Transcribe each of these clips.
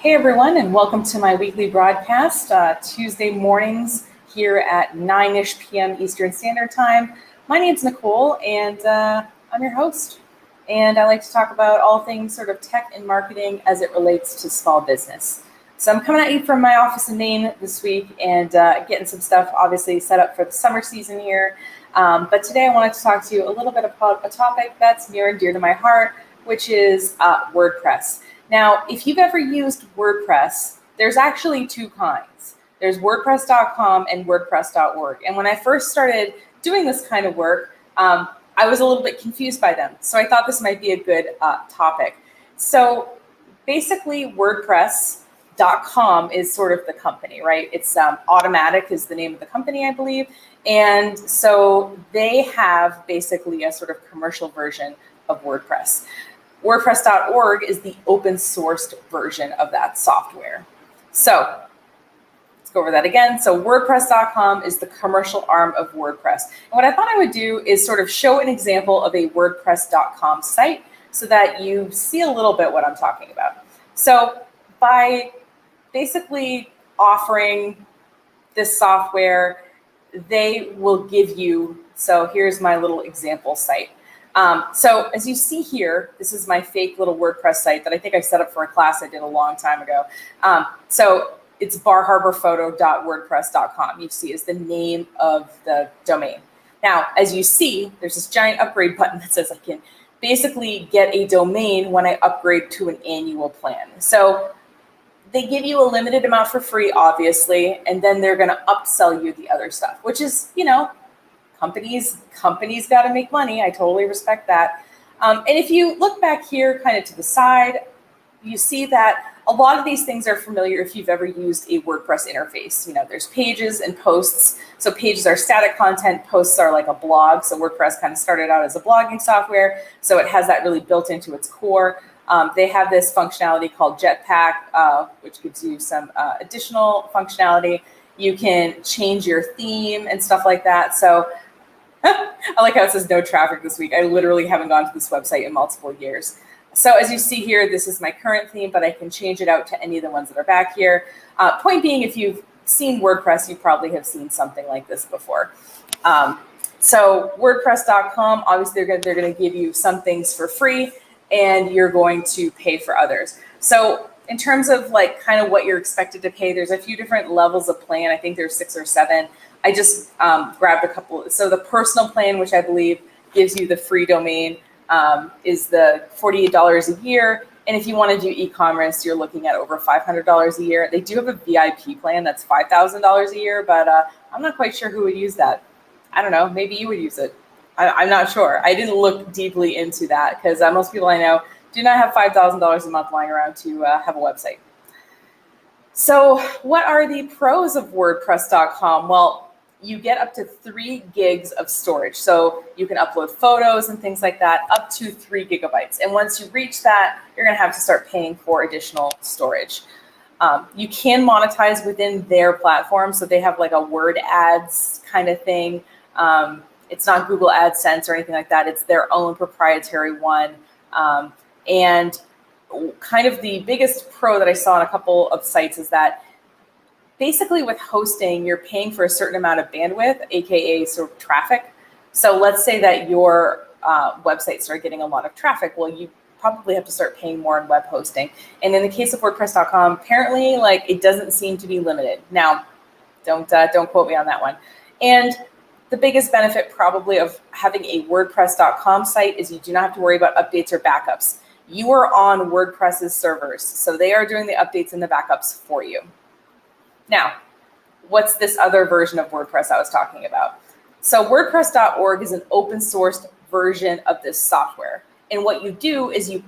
Hey everyone, and welcome to my weekly broadcast, Tuesday mornings here at 9-ish p.m. Eastern Standard Time. My name's Nicole, and I'm your host. And I like to talk about all things sort of tech and marketing as it relates to small business. So I'm coming at you from my office in Maine this week and getting some stuff obviously set up for the summer season here. But today I wanted to talk to you a little bit about a topic that's near and dear to my heart, which is WordPress. Now, if you've ever used WordPress, there's actually two kinds. There's WordPress.com and Wordpress.org. And when I first started doing this kind of work, I was a little bit confused by them. So I thought this might be a good topic. So basically, WordPress.com is sort of the company, right? It's Automatic is the name of the company, I believe. And so they have basically a sort of commercial version of WordPress. WordPress.org is the open sourced version of that software. So let's go over that again. So WordPress.com is the commercial arm of WordPress. And what I thought I would do is sort of show an example of a WordPress.com site so that you see a little bit what I'm talking about. So by basically offering this software, they will give you, so here's my little example site. So as you see here, this is my fake little WordPress site that I think I set up for a class I did a long time ago. So it's barharborphoto.wordpress.com. You see is the name of the domain. Now, as you see, there's this giant upgrade button that says I can basically get a domain when I upgrade to an annual plan. So they give you a limited amount for free, obviously, and then they're going to upsell you the other stuff, which is, you know, companies got to make money. I totally respect that. And if you look back here kind of to the side, you see that a lot of these things are familiar if you've ever used a WordPress interface. You know, there's pages and posts. So pages are static content, posts are like a blog. So WordPress kind of started out as a blogging software. So it has that really built into its core. They have this functionality called Jetpack, which gives you some additional functionality. You can change your theme and stuff like that. So I like how it says no traffic this week. I literally haven't gone to this website in multiple years. So as you see here, this is my current theme, but I can change it out to any of the ones that are back here. Point being, if you've seen WordPress, you probably have seen something like this before. So WordPress.com, obviously they're going to give you some things for free, and you're going to pay for others. So in terms of like kind of what you're expected to pay, there's a few different levels of plan. I think there's 6 or 7. I just grabbed a couple. So the personal plan, which I believe gives you the free domain, is the $48 a year. And if you want to do e-commerce, you're looking at over $500 a year. They do have a VIP plan that's $5,000 a year, but I'm not quite sure who would use that. I don't know. Maybe you would use it. I'm not sure. I didn't look deeply into that because most people I know do not have $5,000 a month lying around to have a website. So what are the pros of WordPress.com? Well, you get up to 3 gigs of storage. So you can upload photos and things like that, up to 3 gigabytes. And once you reach that, you're going to have to start paying for additional storage. You can monetize within their platform. So they have like a word ads kind of thing. It's not Google AdSense or anything like that. It's their own proprietary one. And kind of the biggest pro that I saw on a couple of sites is that basically with hosting, you're paying for a certain amount of bandwidth, AKA sort of traffic. So let's say that your website started getting a lot of traffic. Well, you probably have to start paying more on web hosting. And in the case of WordPress.com, apparently like it doesn't seem to be limited. Now, don't quote me on that one. And the biggest benefit probably of having a WordPress.com site is you do not have to worry about updates or backups. You are on WordPress's servers, so they are doing the updates and the backups for you. Now, what's this other version of WordPress I was talking about? So WordPress.org is an open sourced version of this software. And what you do is you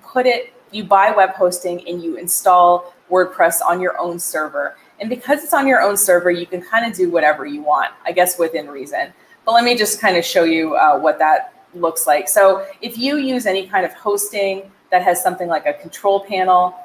buy web hosting and you install WordPress on your own server. And because it's on your own server, you can kind of do whatever you want, I guess within reason. But let me just kind of show you what that looks like. So if you use any kind of hosting that has something like a control panel,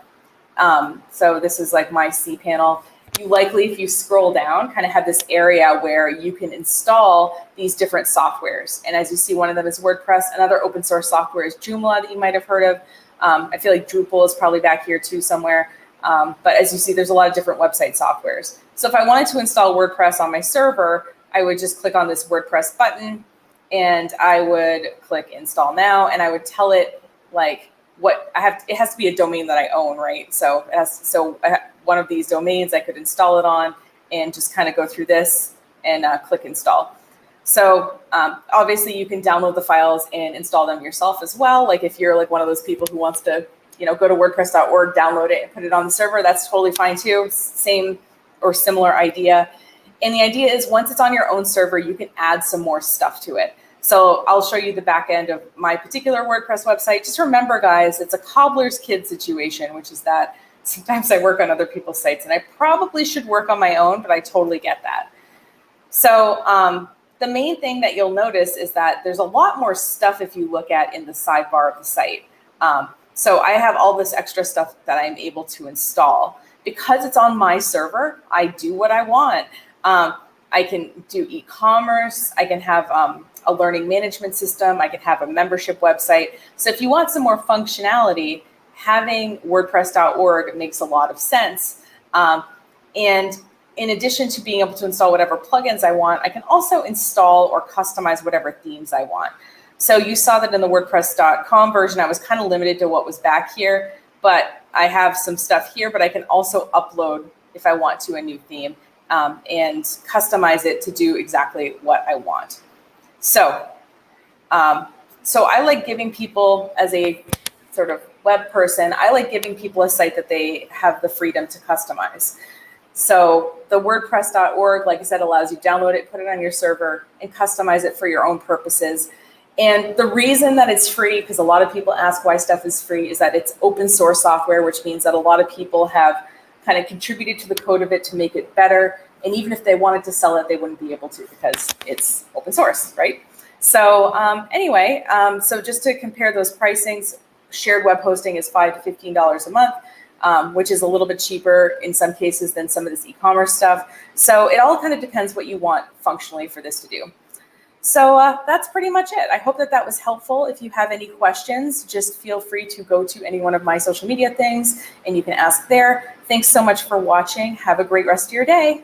so this is like my cPanel, you likely, if you scroll down, kind of have this area where you can install these different softwares. And as you see, one of them is WordPress. Another open source software is Joomla that you might have heard of. I feel like Drupal is probably back here too somewhere. But as you see, there's a lot of different website softwares. So if I wanted to install WordPress on my server, I would just click on this WordPress button and I would click install now, and I would tell it like what I have. It has to be a domain that I own, right? So one of these domains I could install it on and just kind of go through this and click install. So obviously you can download the files and install them yourself as well. Like if you're like one of those people who wants to, go to wordpress.org, download it and put it on the server, that's totally fine too. Same or similar idea. And the idea is once it's on your own server, you can add some more stuff to it. So I'll show you the back end of my particular WordPress website. Just remember, guys, it's a cobbler's kid situation, which is that sometimes I work on other people's sites and I probably should work on my own, but I totally get that. So the main thing that you'll notice is that there's a lot more stuff if you look at in the sidebar of the site. So I have all this extra stuff that I'm able to install. Because it's on my server, I do what I want. I can do e-commerce. I can have a learning management system. I can have a membership website. So if you want some more functionality, having WordPress.org makes a lot of sense. And in addition to being able to install whatever plugins I want, I can also install or customize whatever themes I want. So you saw that in the WordPress.com version, I was kind of limited to what was back here, but I have some stuff here, but I can also upload, if I want to, a new theme and customize it to do exactly what I want. So I like giving people, as a sort of web person, I like giving people a site that they have the freedom to customize. So the WordPress.org, like I said, allows you to download it, put it on your server, and customize it for your own purposes. And the reason that it's free, because a lot of people ask why stuff is free, is that it's open source software, which means that a lot of people have kind of contributed to the code of it to make it better. And even if they wanted to sell it, they wouldn't be able to because it's open source, right? So anyway, so just to compare those pricings, shared web hosting is $5 to $15 a month, which is a little bit cheaper in some cases than some of this e-commerce stuff. So it all kind of depends what you want functionally for this to do. So that's pretty much it. I hope that that was helpful. If you have any questions, just feel free to go to any one of my social media things and you can ask there. Thanks so much for watching. Have a great rest of your day.